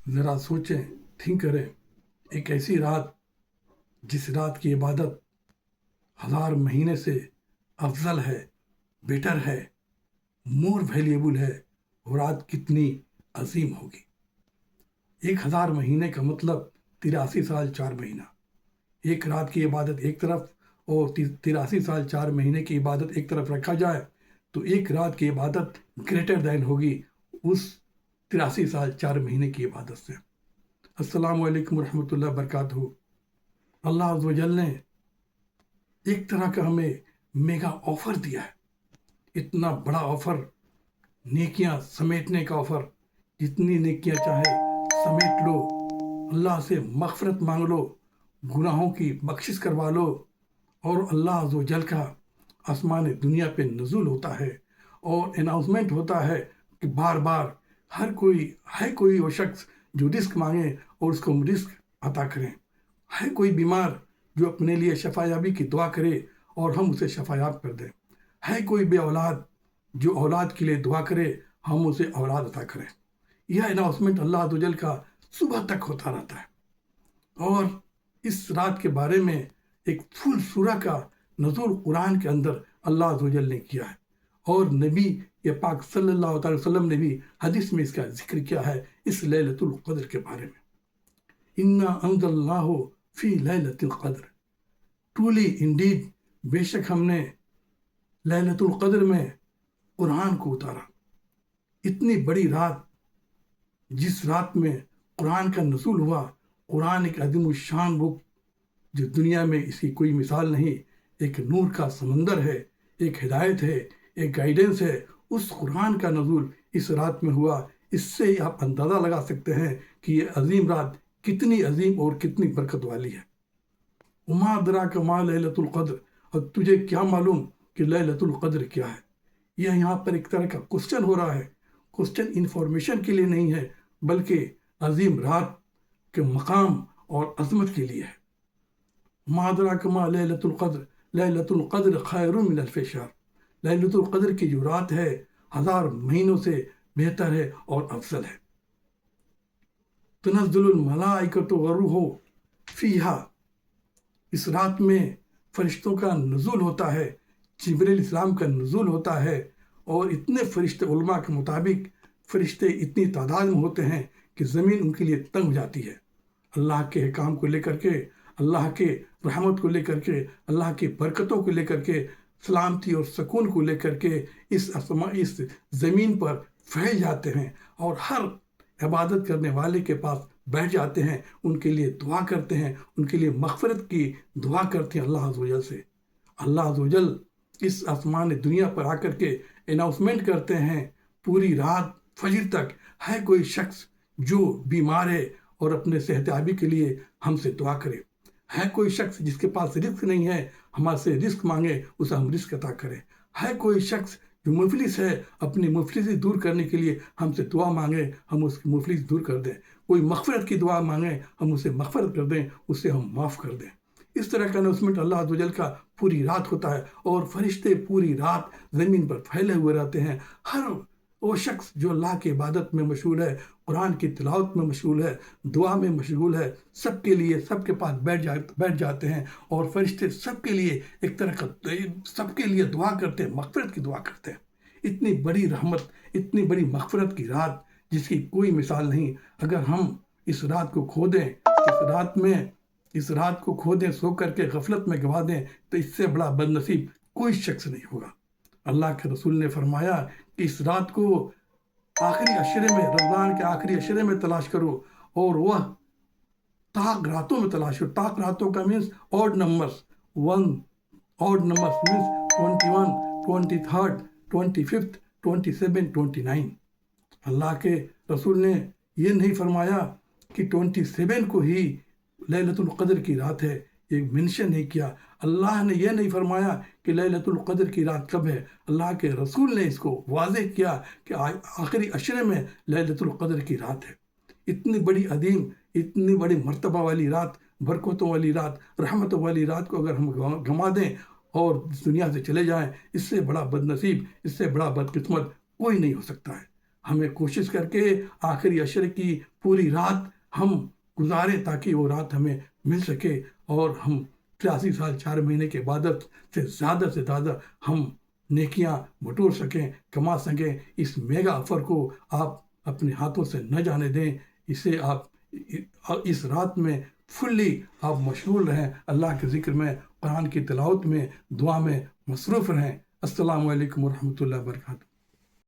ذرا سوچیں، تھنک کریں، ایک ایسی رات جس رات کی عبادت 1000 مہینے سے افضل ہے، بیٹر ہے، مور ویلیبل ہے، وہ رات کتنی عظیم ہوگی۔ 1000 مہینے کا مطلب 83 سال 4 مہینہ۔ ایک رات کی عبادت ایک طرف اور 83 سال 4 مہینے کی عبادت ایک طرف رکھا جائے تو ایک رات کی عبادت گریٹر دین ہوگی اس 83 سال 4 مہینے کی عبادت سے۔ السلام علیکم ورحمۃ اللہ وبرکاتہ۔ اللہ عز و جل نے ایک طرح کا ہمیں میگا آفر دیا ہے، اتنا بڑا آفر، نیکیاں سمیٹنے کا آفر۔ جتنی نیکیاں چاہے سمیٹ لو، اللہ سے مغفرت مانگ لو، گناہوں کی بخشش کروا لو، اور اللہ عز و جل کا آسمان دنیا پہ نزول ہوتا ہے اور اناؤنسمنٹ ہوتا ہے کہ بار بار ہر کوئی وہ شخص جو رزق مانگے اور اس کو رزق عطا کریں، ہے کوئی بیمار جو اپنے لیے شفا یابی کی دعا کرے اور ہم اسے شفا یاب کر دیں، ہے کوئی بے اولاد جو اولاد کے لیے دعا کرے ہم اسے اولاد عطا کریں۔ یہ اناؤنسمنٹ اللہ عز و جل کا صبح تک ہوتا رہتا ہے۔ اور اس رات کے بارے میں ایک فل سورہ کا نزول قرآن کے اندر اللہ عز و جل نے کیا ہے، اور نبی یا پاک صلی اللہ تعالی وسلم نے بھی حدیث میں اس کا ذکر کیا ہے اس لیلۃ القدر کے بارے میں۔ انا انزلناہ فی لیلۃ القدر، ٹرولی انڈیڈ، بے شک ہم نے لیلۃ القدر میں قرآن کو اتارا۔ اتنی بڑی رات، جس رات میں قرآن کا نزول ہوا۔ قرآن ایک عظیم الشان بک جو دنیا میں اس کی کوئی مثال نہیں، ایک نور کا سمندر ہے، ایک ہدایت ہے، ایک گائیڈنس ہے۔ اس قرآن کا نزول اس رات میں ہوا۔ اس سے ہی آپ اندازہ لگا سکتے ہیں کہ یہ عظیم رات کتنی عظیم اور کتنی برکت والی ہے۔ وما ادراک ما لیلۃ القدر، اور تجھے کیا معلوم کہ لیلۃ القدر کیا ہے؟ یہ یہاں پر ایک طرح کا کوسچن ہو رہا ہے۔ کوسچن انفارمیشن کے لیے نہیں ہے، بلکہ عظیم رات کے مقام اور عظمت کے لیے ہے۔ وما ادراک ما لیلۃ القدر، لیلۃ القدر خیر من الف شہر، لیلۃ القدر کی جو رات ہے 1000 مہینوں سے بہتر ہے اور افضل ہے۔ تنزل الملائکۃ والروح فیہا، اس رات میں فرشتوں کا نزول ہوتا ہے، جبریل السلام کا نزول ہوتا ہے، اور اتنے فرشتے، علماء کے مطابق فرشتے اتنی تعداد میں ہوتے ہیں کہ زمین ان کے لیے تنگ ہو جاتی ہے۔ اللہ کے احکام کو لے کر کے، اللہ کے رحمت کو لے کر کے، اللہ کی برکتوں کو لے کر کے، سلامتی اور سکون کو لے کر کے اس زمین پر پھیل جاتے ہیں، اور ہر عبادت کرنے والے کے پاس بیٹھ جاتے ہیں، ان کے لیے دعا کرتے ہیں، ان کے لیے مغفرت کی دعا کرتے ہیں اللہ عز و جل سے۔ اللہ عز و جل اس آسمان دنیا پر آ کر کے اناؤنسمنٹ کرتے ہیں پوری رات فجر تک، ہے کوئی شخص جو بیمار ہے اور اپنے صحت یابی کے لیے ہم سے دعا کرے، ہے کوئی شخص جس کے پاس رزق نہیں ہے ہمارے سے رزق مانگے، اسے ہم رزق عطا کریں، ہے کوئی شخص جو مفلس ہے اپنی مفلسی دور کرنے کے لیے ہم سے دعا مانگے، ہم اس کی مفلس دور کر دیں، کوئی مغفرت کی دعا مانگے ہم اسے مغفرت کر دیں، اسے ہم معاف کر دیں۔ اس طرح کا اناؤنسمنٹ اللہ عز و جل کا پوری رات ہوتا ہے، اور فرشتے پوری رات زمین پر پھیلے ہوئے رہتے ہیں۔ ہر وہ شخص جو اللہ کی عبادت میں مشغول ہے، قرآن کی تلاوت میں مشغول ہے، دعا میں مشغول ہے، سب کے لیے، سب کے پاس بیٹھ جاتے ہیں، اور فرشتے سب کے لیے ایک طرح کا، سب کے لیے دعا کرتے ہیں، مغفرت کی دعا کرتے ہیں۔ اتنی بڑی رحمت، اتنی بڑی مغفرت کی رات جس کی کوئی مثال نہیں۔ اگر ہم اس رات کو کھو دیں، اس رات کو کھو دیں، سو کر کے غفلت میں گوا دیں، تو اس سے بڑا بد نصیب کوئی شخص نہیں ہوگا۔ اللہ کے رسول نے فرمایا کہ اس رات کو آخری عشرے میں، رمضان کے آخری عشرے میں تلاش کرو، اور وہ طاق راتوں میں تلاش کرو۔ طاق راتوں کا means odd numbers, odd numbers means 21، 23، 25، 27، 29۔ اللہ کے رسول نے یہ نہیں فرمایا کہ 27 کو ہی لیلۃ القدر کی رات ہے، یہ منشن نہیں کیا۔ اللہ نے یہ نہیں فرمایا کہ لیلۃ القدر کی رات کب ہے، اللہ کے رسول نے اس کو واضح کیا کہ آخری عشرے میں لیلۃ القدر کی رات ہے۔ اتنی بڑی عظیم، اتنی بڑی مرتبہ والی رات، برکتوں والی رات، رحمتوں والی رات کو اگر ہم گنوا دیں اور دنیا سے چلے جائیں، اس سے بڑا بد نصیب، اس سے بڑا بدقسمت کوئی نہیں ہو سکتا ہے۔ ہمیں کوشش کر کے آخری عشر کی پوری رات ہم گزاریں تاکہ وہ رات ہمیں مل سکے اور ہم 83 سال 4 مہینے کے عبادت سے زیادہ ہم نیکیاں بٹور سکیں، کما سکیں۔ اس میگا آفر کو آپ اپنے ہاتھوں سے نہ جانے دیں، اسے آپ اس رات میں فلی آپ مشغول رہیں، اللہ کے ذکر میں، قرآن کی تلاوت میں، دعا میں مصروف رہیں۔ السلام علیکم ورحمۃ اللہ وبرکاتہ۔